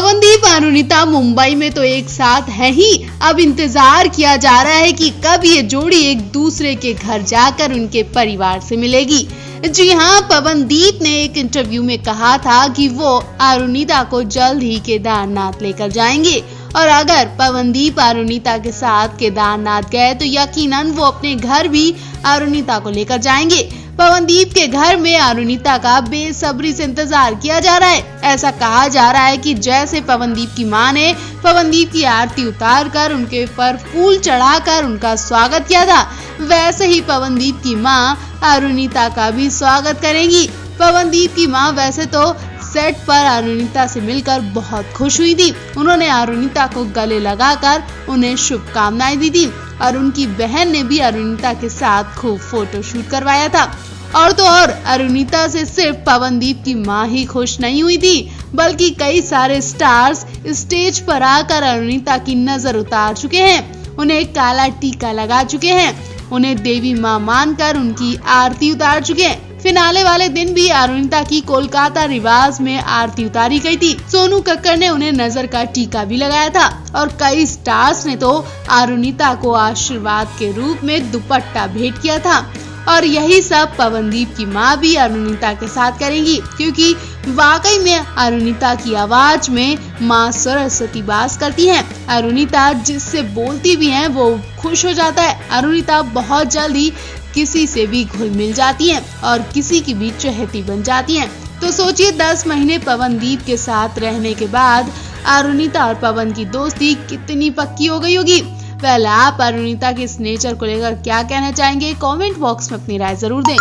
पवनदीप अरुणिता मुंबई में तो एक साथ है ही, अब इंतजार किया जा रहा है कि कब ये जोड़ी एक दूसरे के घर जाकर उनके परिवार से मिलेगी। जी हाँ, पवनदीप ने एक इंटरव्यू में कहा था कि वो अरुणिता को जल्द ही केदारनाथ लेकर जाएंगे और अगर पवनदीप अरुणिता के साथ केदारनाथ गए तो यकीनन वो अपने घर भी अरुणिता को लेकर जाएंगे। पवनदीप के घर में अरुणिता का बेसब्री से इंतजार किया जा रहा है। ऐसा कहा जा रहा है कि जैसे पवनदीप की मां ने पवनदीप की आरती उतारकर उनके पर फूल चढ़ाकर उनका स्वागत किया था, वैसे ही पवनदीप की मां अरुणिता का भी स्वागत करेंगी। पवनदीप की मां वैसे तो सेट पर अरुणिता से मिलकर बहुत खुश हुई थी। उन्होंने अरुणिता को गले लगाकर उन्हें शुभकामनाएं दी थी और उनकी बहन ने भी अरुणिता के साथ खूब फोटो शूट करवाया था। और तो और अरुणिता से सिर्फ पवनदीप की मां ही खुश नहीं हुई थी, बल्कि कई सारे स्टार्स स्टेज पर आकर अरुणिता की नजर उतार चुके हैं, उन्हें काला टीका लगा चुके हैं, उन्हें देवी मां मानकर उनकी आरती उतार चुके हैं। फिनाले वाले दिन भी अरुणिता की कोलकाता रिवाज में आरती उतारी गई थी। सोनू कक्कड़ ने उन्हें नजर का टीका भी लगाया था और कई स्टार्स ने तो अरुणिता को आशीर्वाद के रूप में दुपट्टा भेंट किया था। और यही सब पवनदीप की मां भी अरुणिता के साथ करेंगी, क्योंकि वाकई में अरुणिता की आवाज में मां सरस्वती वास करती हैं। अरुणिता जिससे बोलती भी हैं वो खुश हो जाता है। अरुणिता बहुत जल्दी किसी से भी घुल मिल जाती हैं और किसी की भी चहेती बन जाती हैं। तो सोचिए 10 महीने पवनदीप के साथ रहने के बाद अरुणिता और पवन की दोस्ती कितनी पक्की हो गई होगी। पहले आप अरुणिता के इस नेचर को लेकर क्या कहना चाहेंगे, कमेंट बॉक्स में अपनी राय जरूर दें।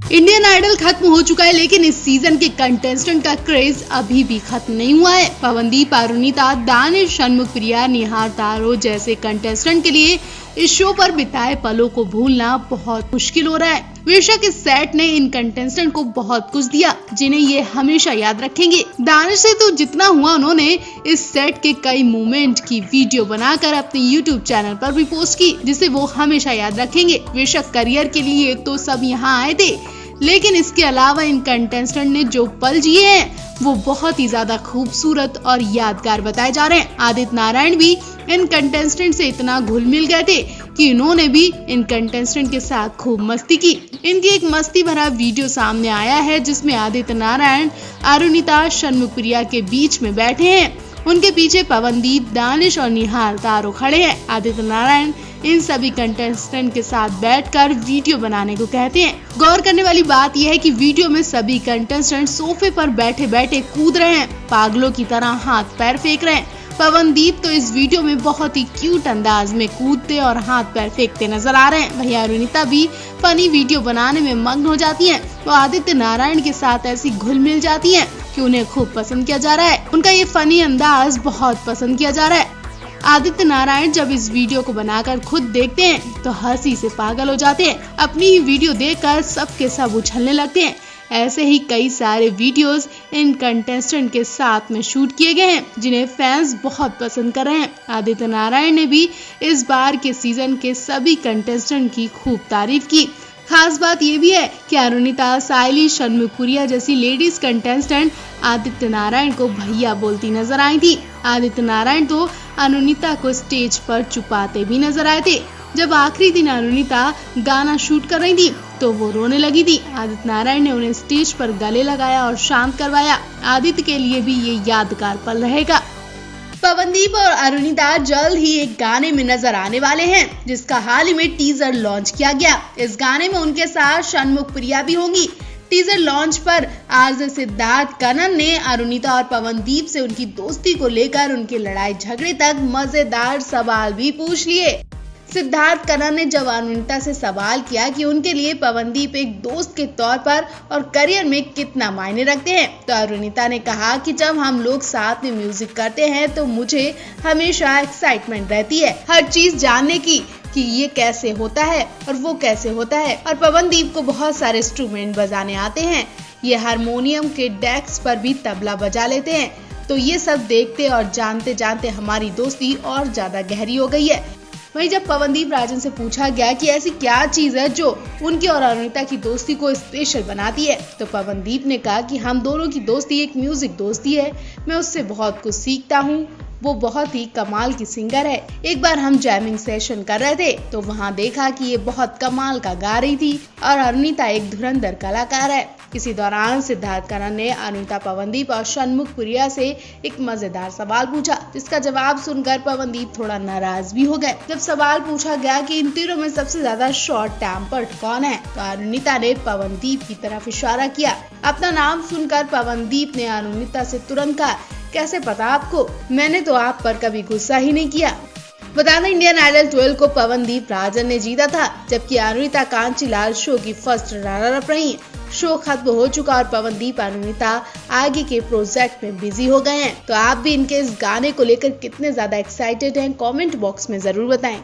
इंडियन आइडल खत्म हो चुका है, लेकिन इस सीजन के कंटेस्टेंट का क्रेज अभी भी खत्म नहीं हुआ है। पवनदीप, अरुणिता, दानिश, षणमुख प्रिया, निहार तारो जैसे कंटेस्टेंट के लिए इस शो पर बिताए पलों को भूलना बहुत मुश्किल हो रहा है। बेशक इस सेट ने इन कंटेस्टेंट को बहुत कुछ दिया जिन्हें ये हमेशा याद रखेंगे। दानिश से तो जितना हुआ उन्होंने इस सेट के कई मोमेंट की वीडियो बनाकर अपने YouTube चैनल पर भी पोस्ट की, जिसे वो हमेशा याद रखेंगे। बेशक करियर के लिए तो सब यहाँ आए थे, लेकिन इसके अलावा इन कंटेस्टेंट ने जो पल जिए हैं वो बहुत ही ज्यादा खूबसूरत और यादगार बताए जा रहे हैं। आदित्य नारायण भी इन कंटेस्टेंट से इतना घुल मिल गए थे कि इन्होंने भी इन कंटेस्टेंट के साथ खूब मस्ती की। इनकी एक मस्ती भरा वीडियो सामने आया है जिसमें आदित्य नारायण अरुणिता, षणमुख प्रिया के बीच में बैठे हैं। उनके पीछे पवनदीप, दानिश और निहार तारो खड़े हैं। आदित्य नारायण इन सभी कंटेस्टेंट के साथ बैठकर वीडियो बनाने को कहते हैं। गौर करने वाली बात यह है कि वीडियो में सभी कंटेस्टेंट सोफे पर बैठे बैठे कूद रहे हैं, पागलों की तरह हाथ पैर फेंक रहे हैं। पवनदीप तो इस वीडियो में बहुत ही क्यूट अंदाज में कूदते और हाथ पैर फेंकते नजर आ रहे हैं। वहीं अरुणिता भी फनी वीडियो बनाने में मग्न हो जाती हैं। वो आदित्य नारायण के साथ ऐसी घुल मिल जाती हैं कि उन्हें खूब पसंद किया जा रहा है। उनका ये फनी अंदाज बहुत पसंद किया जा रहा है। आदित्य नारायण जब इस वीडियो को बनाकर खुद देखते हैं तो हंसी से पागल हो जाते हैं। अपनी ही वीडियो देखकर सब के सब उछलने लगते हैं। ऐसे ही कई सारे वीडियोस इन कंटेस्टेंट के साथ में शूट किए गए हैं जिन्हें फैंस बहुत पसंद कर रहे हैं। आदित्य नारायण ने भी इस बार के सीजन के सभी कंटेस्टेंट की खूब तारीफ की। खास बात ये भी है कि अरुणिता, साइली, षणमुख प्रिया जैसी लेडीज कंटेस्टेंट आदित्य नारायण को भैया बोलती नजर आई थी। आदित्य नारायण तो अरुणिता को स्टेज पर छुपाते भी नजर आए थे। जब आखिरी दिन अरुणिता गाना शूट कर रही थी तो वो रोने लगी थी। आदित्य नारायण ने उन्हें स्टेज पर गले लगाया और शांत करवाया। आदित्य के लिए भी ये यादगार पल रहेगा। पवनदीप और अरुणिता जल्द ही एक गाने में नजर आने वाले हैं, जिसका हाल ही में टीजर लॉन्च किया गया। इस गाने में उनके साथ षणमुख प्रिया भी होंगी। टीजर लॉन्च पर आरजे सिद्धार्थ कनन ने अरुणिता और पवनदीप से उनकी दोस्ती को लेकर उनके लड़ाई झगड़े तक मजेदार सवाल भी पूछ लिए। सिद्धार्थ कनन ने जब अरुणिता से सवाल किया कि उनके लिए पवनदीप एक दोस्त के तौर पर और करियर में कितना मायने रखते हैं, तो अरुणिता ने कहा कि जब हम लोग साथ में म्यूजिक करते हैं तो मुझे हमेशा एक्साइटमेंट रहती है हर चीज जानने की कि ये कैसे होता है और वो कैसे होता है। और पवनदीप को बहुत सारे इंस्ट्रूमेंट बजाने आते हैं, ये हारमोनियम के डेस्क पर भी तबला बजा लेते हैं। तो ये सब देखते और जानते जानते हमारी दोस्ती और ज्यादा गहरी हो गई है। वहीं जब पवनदीप राजन से पूछा गया कि ऐसी क्या चीज है जो उनकी और अरुणिता की दोस्ती को स्पेशल बनाती है, तो पवनदीप ने कहा कि हम दोनों की दोस्ती एक म्यूजिक दोस्ती है। मैं उससे बहुत कुछ सीखता हूँ, वो बहुत ही कमाल की सिंगर है। एक बार हम जैमिंग सेशन कर रहे थे तो वहाँ देखा कि ये बहुत कमाल का गा रही थी और अरुणिता एक धुरंधर कलाकार है। इसी दौरान सिद्धार्थ करण ने अरुणिता, पवनदीप और षणमुख प्रिया से एक मजेदार सवाल पूछा, जिसका जवाब सुनकर पवनदीप थोड़ा नाराज भी हो गए। जब सवाल पूछा गया कि इन तीनों में सबसे ज्यादा शॉर्ट टेम्पर्ड कौन है, तो अरुणिता ने पवनदीप की तरफ इशारा किया। अपना नाम सुनकर पवनदीप ने अरुणिता से तुरंत कहा, कैसे पता आपको? मैंने तो आप पर कभी गुस्सा ही नहीं किया। बता दें, इंडियन आइडल 12 को पवनदीप राजन ने जीता था, जबकि अरुणिता कांचीलाल शो की फर्स्ट रनर अप रही। शो खत्म हो चुका और पवनदीप अरुणिता आगे के प्रोजेक्ट में बिजी हो गए हैं। तो आप भी इनके इस गाने को लेकर कितने ज्यादा एक्साइटेड हैं, कमेंट बॉक्स में जरूर बताएं।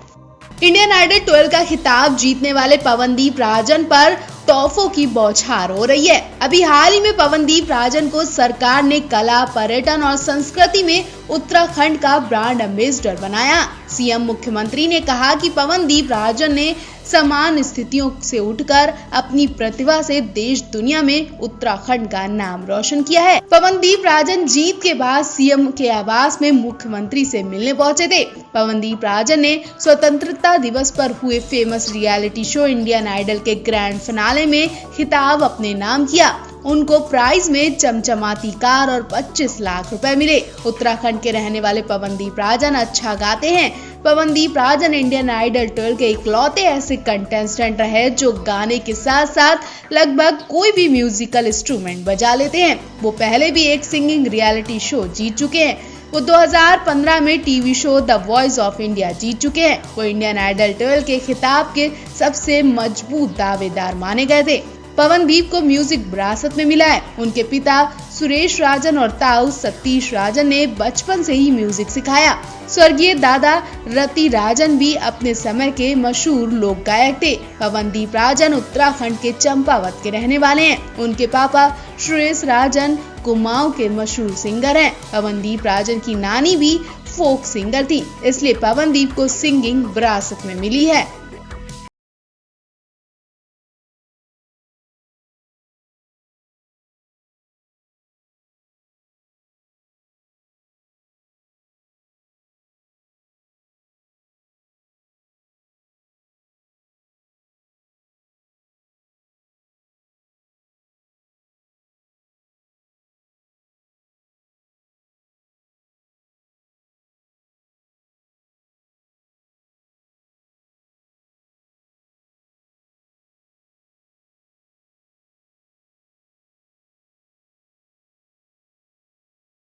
इंडियन आइडल 12 का खिताब जीतने वाले पवनदीप राजन पर तोहफों की बौछार हो रही है। अभी हाल ही में पवनदीप राजन को सरकार ने कला, पर्यटन और संस्कृति में उत्तराखंड का ब्रांड एम्बेसडर बनाया। सीएम मुख्यमंत्री ने कहा कि पवनदीप राजन ने समान स्थितियों से उठकर अपनी प्रतिभा से देश दुनिया में उत्तराखंड का नाम रोशन किया है। पवनदीप राजन जीत के बाद सीएम के आवास में मुख्यमंत्री से मिलने पहुंचे थे। पवनदीप राजन ने स्वतंत्रता दिवस पर हुए famous reality show Indian Idol के ग्रैंड फिनाले में खिताब अपने नाम किया। उनको प्राइज में चमचमाती कार और 25 लाख रुपए मिले। उत्तराखंड के रहने वाले पवनदीप राजन अच्छा गाते हैं। पवनदीप राजन इंडियन आइडल 12 के इकलौते ऐसे कंटेस्टेंट रहे जो गाने के साथ साथ लगभग कोई भी म्यूजिकल इंस्ट्रूमेंट बजा लेते हैं। वो पहले भी एक सिंगिंग रियलिटी शो जीत चुके हैं। वो 2015 में TV show the Voice of India जीत चुके हैं। वो इंडियन आइडल 12 के खिताब के सबसे मजबूत दावेदार माने गए थे। पवनदीप को म्यूजिक विरासत में मिला है। उनके पिता सुरेश राजन और ताऊ सतीश राजन ने बचपन से ही म्यूजिक सिखाया। स्वर्गीय दादा रति राजन भी अपने समय के मशहूर लोक गायक थे। पवनदीप राजन उत्तराखंड के चंपावत के रहने वाले हैं। उनके पापा सुरेश राजन कुमाऊं के मशहूर सिंगर हैं। पवनदीप राजन की नानी भी फोक सिंगर थी, इसलिए पवनदीप को सिंगिंग विरासत में मिली है।